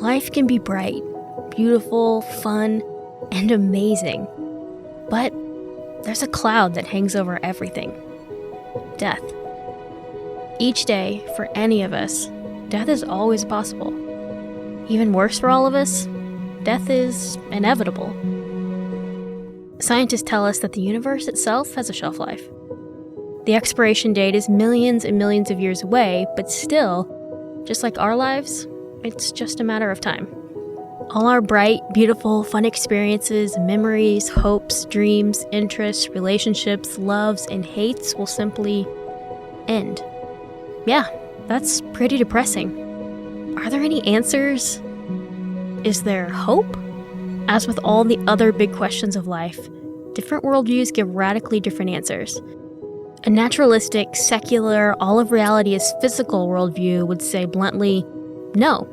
Life can be bright, beautiful, fun, and amazing. But there's a cloud that hangs over everything: death. Each day, for any of us, death is always possible. Even worse for all of us, death is inevitable. Scientists tell us that the universe itself has a shelf life. The expiration date is millions and millions of years away, but still, just like our lives, it's just a matter of time. All our bright, beautiful, fun experiences, memories, hopes, dreams, interests, relationships, loves, and hates will simply end. Yeah, that's pretty depressing. Are there any answers? Is there hope? As with all the other big questions of life, different worldviews give radically different answers. A naturalistic, secular, all of reality is physical worldview would say bluntly, no,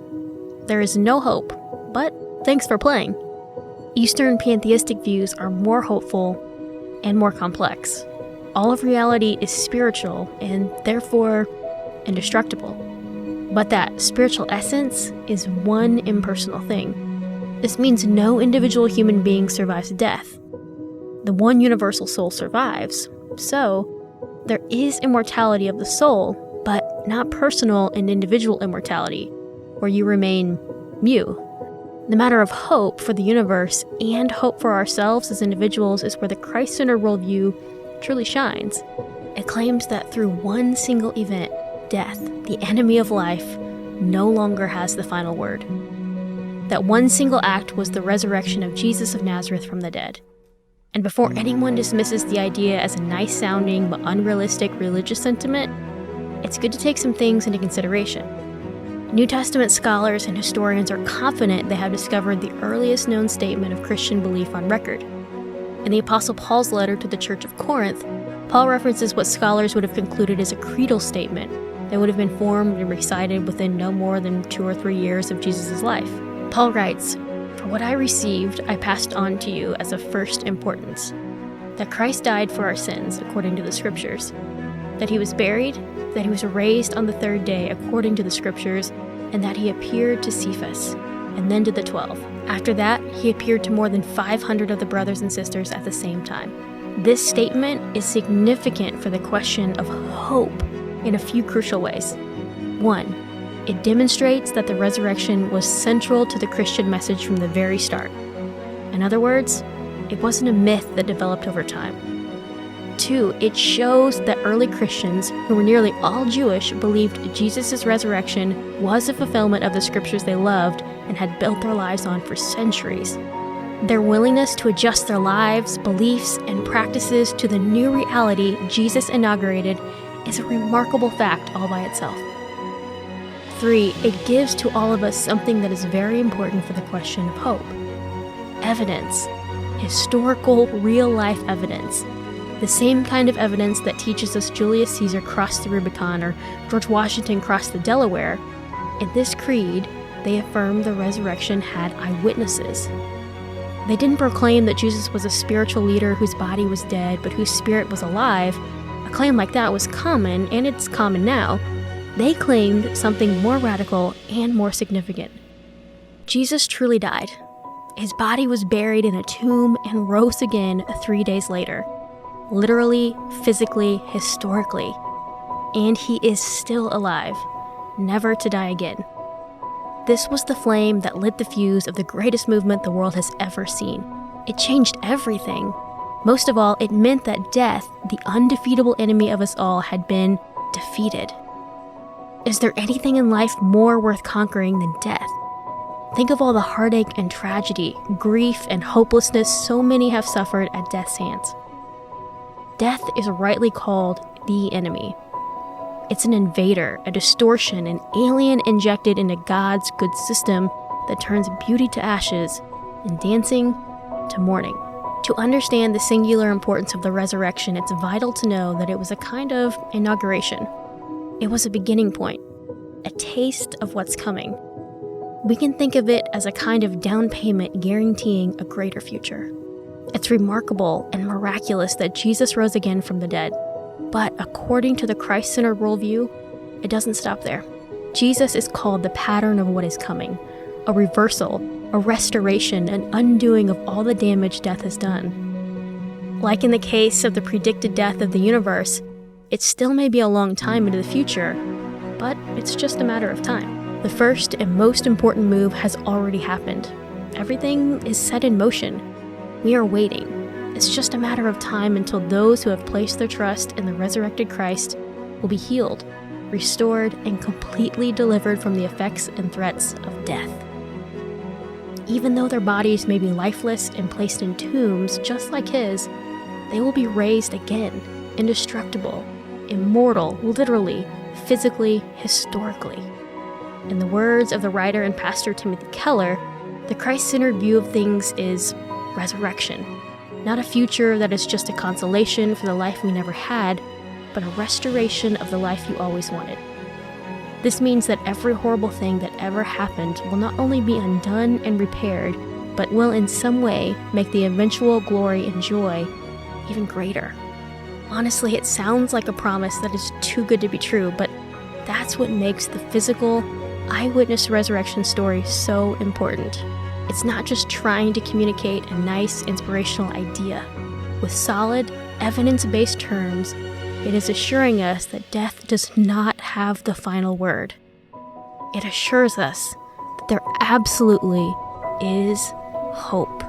there is no hope, but thanks for playing. Eastern pantheistic views are more hopeful and more complex. All of reality is spiritual and therefore indestructible. But that spiritual essence is one impersonal thing. This means no individual human being survives death. The one universal soul survives, so there is immortality of the soul, but not personal and individual immortality, where you remain you. The matter of hope for the universe and hope for ourselves as individuals is where the Christ-centered worldview truly shines. It claims that through one single event, death, the enemy of life, no longer has the final word. That one single act was the resurrection of Jesus of Nazareth from the dead. And before anyone dismisses the idea as a nice-sounding but unrealistic religious sentiment, it's good to take some things into consideration. New Testament scholars and historians are confident they have discovered the earliest known statement of Christian belief on record. In the Apostle Paul's letter to the Church of Corinth, Paul references what scholars would have concluded as a creedal statement that would have been formed and recited within no more than 2 or 3 years of Jesus' life. Paul writes, "For what I received, I passed on to you as of first importance, that Christ died for our sins according to the Scriptures, that he was buried, that he was raised on the 3rd day according to the Scriptures, and that he appeared to Cephas, and then to the 12. After that, he appeared to more than 500 of the brothers and sisters at the same time." This statement is significant for the question of hope in a few crucial ways. 1, it demonstrates that the resurrection was central to the Christian message from the very start. In other words, it wasn't a myth that developed over time. 2, it shows that early Christians, who were nearly all Jewish, believed Jesus' resurrection was a fulfillment of the Scriptures they loved and had built their lives on for centuries. Their willingness to adjust their lives, beliefs, and practices to the new reality Jesus inaugurated is a remarkable fact all by itself. 3, it gives to all of us something that is very important for the question of hope. Evidence. Historical, real-life evidence. The same kind of evidence that teaches us Julius Caesar crossed the Rubicon or George Washington crossed the Delaware. In this creed, they affirm the resurrection had eyewitnesses. They didn't proclaim that Jesus was a spiritual leader whose body was dead but whose spirit was alive. A claim like that was common, and it's common now. They claimed something more radical and more significant. Jesus truly died. His body was buried in a tomb and rose again 3 days later. Literally, physically, historically. And he is still alive, never to die again. This was the flame that lit the fuse of the greatest movement the world has ever seen. It changed everything. Most of all, it meant that death, the undefeatable enemy of us all, had been defeated. Is there anything in life more worth conquering than death? Think of all the heartache and tragedy, grief and hopelessness so many have suffered at death's hands. Death is rightly called the enemy. It's an invader, a distortion, an alien injected into God's good system that turns beauty to ashes and dancing to mourning. To understand the singular importance of the resurrection, it's vital to know that it was a kind of inauguration. It was a beginning point, a taste of what's coming. We can think of it as a kind of down payment guaranteeing a greater future. It's remarkable and miraculous that Jesus rose again from the dead. But according to the Christ-centered worldview, it doesn't stop there. Jesus is called the pattern of what is coming, a reversal, a restoration, an undoing of all the damage death has done. Like in the case of the predicted death of the universe, it still may be a long time into the future, but it's just a matter of time. The first and most important move has already happened. Everything is set in motion. We are waiting. It's just a matter of time until those who have placed their trust in the resurrected Christ will be healed, restored, and completely delivered from the effects and threats of death. Even though their bodies may be lifeless and placed in tombs just like his, they will be raised again, indestructible, immortal, literally, physically, historically. In the words of the writer and pastor Timothy Keller, the Christ-centered view of things is resurrection, not a future that is just a consolation for the life we never had, but a restoration of the life you always wanted. This means that every horrible thing that ever happened will not only be undone and repaired, but will in some way make the eventual glory and joy even greater. Honestly, it sounds like a promise that is too good to be true, but that's what makes the physical, eyewitness resurrection story so important. It's not just trying to communicate a nice, inspirational idea. With solid, evidence-based terms, it is assuring us that death does not have the final word. It assures us that there absolutely is hope.